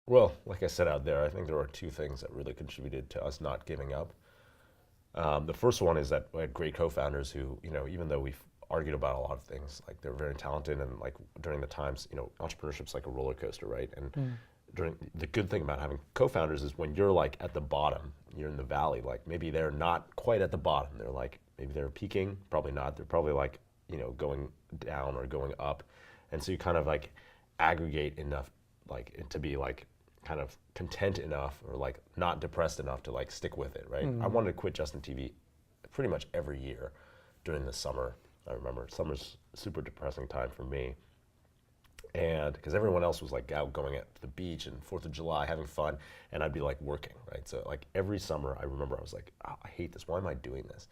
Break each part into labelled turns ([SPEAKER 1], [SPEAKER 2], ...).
[SPEAKER 1] Well, like I said out there, I think there are two things that really contributed to us not giving up. The first one is that we had great co-founders who, even though we've argued about a lot of things, like they're very talented, and like during the times, entrepreneurship's like a roller coaster, right? And during the good thing about having co-founders is when you're like at the bottom, you're in the valley, like maybe they're not quite at the bottom. They're like, maybe they're peaking, probably not. They're probably like, going down or going up. And so you kind of like aggregate enough, like to be like kind of content enough or like not depressed enough to like stick with it, right? I wanted to quit Justin TV pretty much every year during the summer. I remember summer's a super depressing time for me. And because everyone else was like out going at the beach and 4th of July having fun, and I'd be like working, right? So like every summer I remember I was like, oh, I hate this, why am I doing this?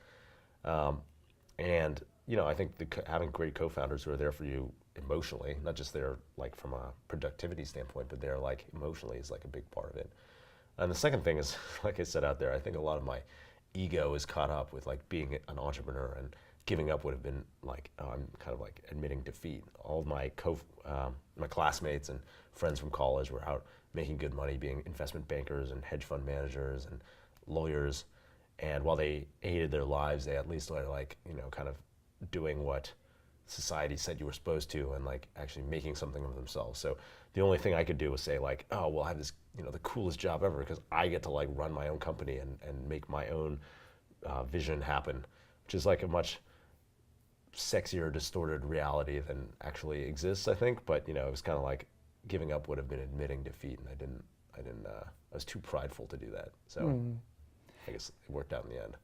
[SPEAKER 1] And I think having great co-founders who are there for you emotionally, not just there like from a productivity standpoint, but they're like emotionally is like a big part of it. And the second thing is, like I said out there, I think a lot of my ego is caught up with like being an entrepreneur, and giving up would have been like, I'm kind of like admitting defeat. All of my my classmates and friends from college were out making good money, being investment bankers and hedge fund managers and lawyers. And while they hated their lives, they at least were like, kind of doing what society said you were supposed to, and like actually making something of themselves. So the only thing I could do was say like, oh, well, I have this, the coolest job ever because I get to like run my own company and make my own vision happen, which is like a much sexier, distorted reality than actually exists, I think. But it was kind of like giving up would have been admitting defeat, and I was too prideful to do that. So I guess it worked out in the end.